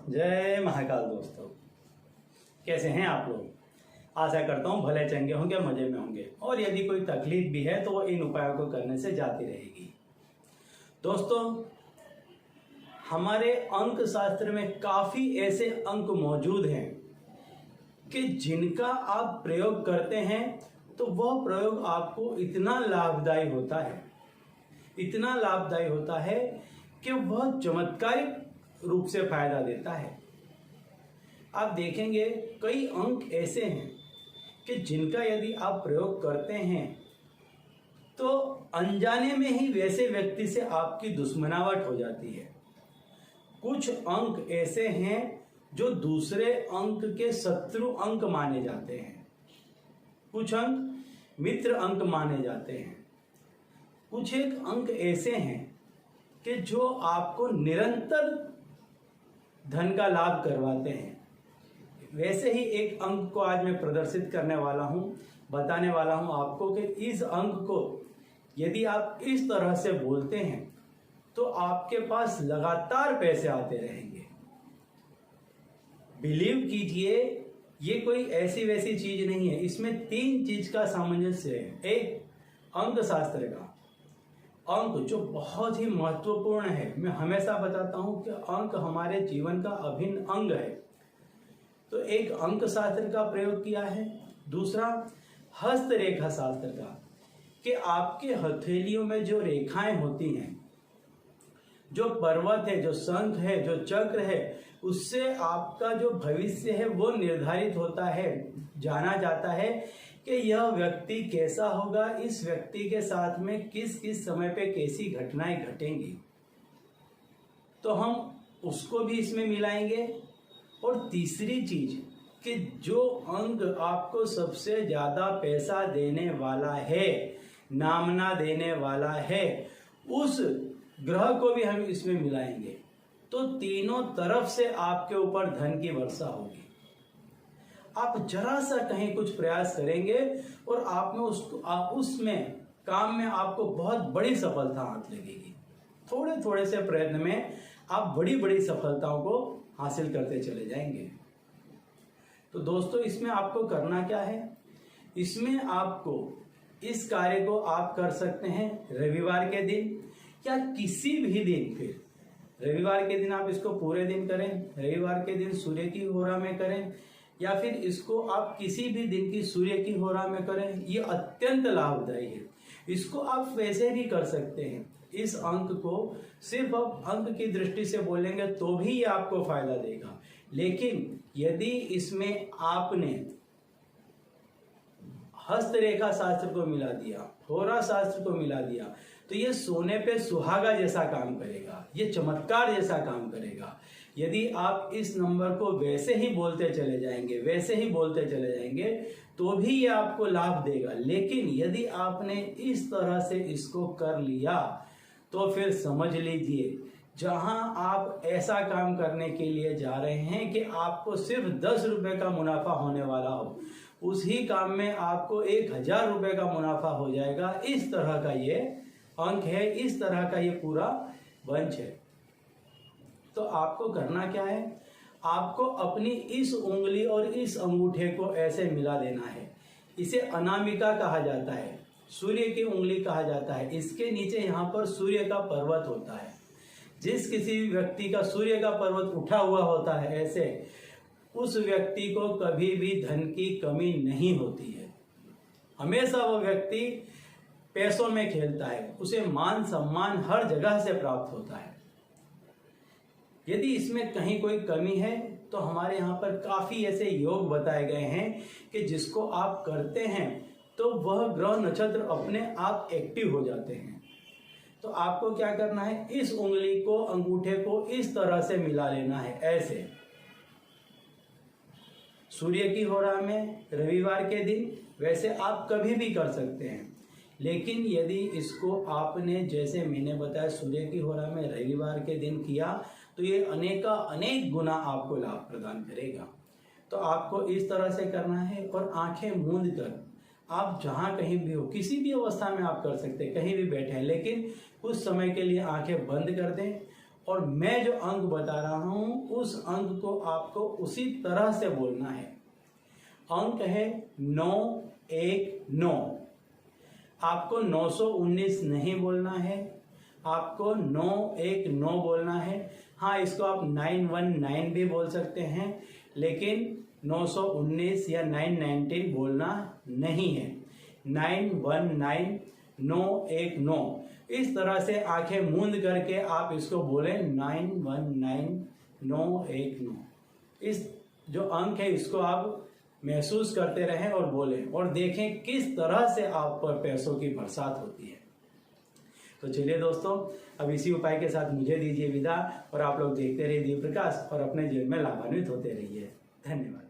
जय महाकाल दोस्तों, कैसे हैं आप लोग। आशा करता हूँ भले चंगे होंगे, मजे में होंगे, और यदि कोई तकलीफ भी है तो वो इन उपायों को करने से जाती रहेगी। दोस्तों, हमारे अंक शास्त्र में काफ़ी ऐसे अंक मौजूद हैं कि जिनका आप प्रयोग करते हैं तो वह प्रयोग आपको इतना लाभदायी होता है कि वह चमत्कारिक रूप से फायदा देता है। आप देखेंगे कई अंक ऐसे हैं कि जिनका यदि आप प्रयोग करते हैं तो अनजाने में ही वैसे व्यक्ति से आपकी दुश्मनावट हो जाती है। कुछ अंक ऐसे हैं जो दूसरे अंक के शत्रु अंक माने जाते हैं, कुछ अंक मित्र अंक माने जाते हैं, कुछ एक अंक ऐसे हैं कि जो आपको निरंतर धन का लाभ करवाते हैं। वैसे ही एक अंक को आज मैं प्रदर्शित करने वाला हूं, बताने वाला हूं आपको कि इस अंक को यदि आप इस तरह से बोलते हैं तो आपके पास लगातार पैसे आते रहेंगे। बिलीव कीजिए, ये कोई ऐसी वैसी चीज नहीं है, इसमें 3 चीज का सामंजस्य है। एक, अंक शास्त्र का अंक जो बहुत ही महत्वपूर्ण है। मैं हमेशा बताता हूं कि अंक हमारे जीवन का अभिन्न अंग है, तो एक अंक शास्त्र का प्रयोग किया है। दूसरा, हस्तरेखा शास्त्र का, कि आपके हथेलियों में जो रेखाएं होती हैं, जो पर्वत है, जो शंख है, जो चक्र है, उससे आपका जो भविष्य है वो निर्धारित होता है। जाना जाता है कि यह व्यक्ति कैसा होगा, इस व्यक्ति के साथ में किस किस समय पे कैसी घटनाएं घटेंगी, तो हम उसको भी इसमें मिलाएंगे। और तीसरी चीज कि जो अंग आपको सबसे ज्यादा पैसा देने वाला है, नामना देने वाला है, उस ग्रह को भी हम इसमें मिलाएंगे, तो तीनों तरफ से आपके ऊपर धन की वर्षा होगी। आप जरा सा कहीं कुछ प्रयास करेंगे और आप में उसमें काम में आपको बहुत बड़ी सफलता हाथ लगेगी। थोड़े थोड़े से प्रयत्न में आप बड़ी बड़ी सफलताओं को हासिल करते चले जाएंगे। तो दोस्तों, इसमें आपको करना क्या है, इसमें आपको इस कार्य को आप कर सकते हैं रविवार के दिन या किसी भी दिन। फिर रविवार के दिन आप इसको पूरे दिन करें, रविवार के दिन सूर्य की होरा में करें, या फिर इसको आप किसी भी दिन की सूर्य की होरा में करें। ये अत्यंत लाभदायी है। इसको आप वैसे भी कर सकते हैं। इस अंक को सिर्फ आप अंक की दृष्टि से बोलेंगे तो भी ये आपको फायदा देगा, लेकिन यदि इसमें आपने हस्तरेखा शास्त्र को मिला दिया, होरा शास्त्र को मिला दिया, तो ये सोने पे सुहागा जैसा काम करेगा, ये चमत्कार जैसा काम करेगा। यदि आप इस नंबर को वैसे ही बोलते चले जाएंगे तो भी ये आपको लाभ देगा। लेकिन यदि आपने इस तरह से इसको कर लिया तो फिर समझ लीजिए, जहां आप ऐसा काम करने के लिए जा रहे हैं कि आपको सिर्फ 10 रुपए का मुनाफा होने वाला हो, उसी काम में आपको 1000 रुपए का मुनाफा हो जाएगा। इस तरह का ये अंक है, इस तरह का ये पूरा वंश है। तो आपको करना क्या है, आपको अपनी इस उंगली और इस अंगूठे को ऐसे मिला देना है। इसे अनामिका कहा जाता है, सूर्य की उंगली कहा जाता है। इसके नीचे यहाँ पर सूर्य का पर्वत होता है। जिस किसी व्यक्ति का सूर्य का पर्वत उठा हुआ होता है ऐसे, उस व्यक्ति को कभी भी धन की कमी नहीं होती है। हमेशा वो व्यक्ति पैसों में खेलता है, उसे मान सम्मान हर जगह से प्राप्त होता है। यदि इसमें कहीं कोई कमी है तो हमारे यहाँ पर काफी ऐसे योग बताए गए हैं कि जिसको आप करते हैं तो वह ग्रह नक्षत्र अपने आप एक्टिव हो जाते हैं। तो आपको क्या करना है, इस उंगली को, अंगूठे को इस तरह से मिला लेना है, ऐसे सूर्य की होरा में रविवार के दिन। वैसे आप कभी भी कर सकते हैं, लेकिन यदि इसको आपने, जैसे मैंने बताया, सूर्य की होरा में रविवार के दिन किया तो ये अनेक गुना आपको लाभ प्रदान करेगा। तो आपको इस तरह से करना है और आंखें मूंद कर आप जहां कहीं भी हो, किसी भी अवस्था में आप कर सकते हैं, कहीं भी बैठे हैं, लेकिन कुछ समय के लिए आंखें बंद कर दें और मैं जो अंक बता रहा हूं उस अंक को आपको उसी तरह से बोलना है। अंक है 919। आपको 919 नहीं बोलना है, आपको 919 बोलना है। हाँ, इसको आप 919 भी बोल सकते हैं, लेकिन 919 या 919 बोलना नहीं है। 919 919 इस तरह से आंखें मूंद करके आप इसको बोलें 919 919। इस जो अंक है इसको आप महसूस करते रहें और बोलें और देखें किस तरह से आप पर पैसों की बरसात होती है। तो चलिए दोस्तों, अब इसी उपाय के साथ मुझे दीजिए विदा और आप लोग देखते रहिए दीप प्रकाश और अपने जीवन में लाभान्वित होते रहिए। धन्यवाद।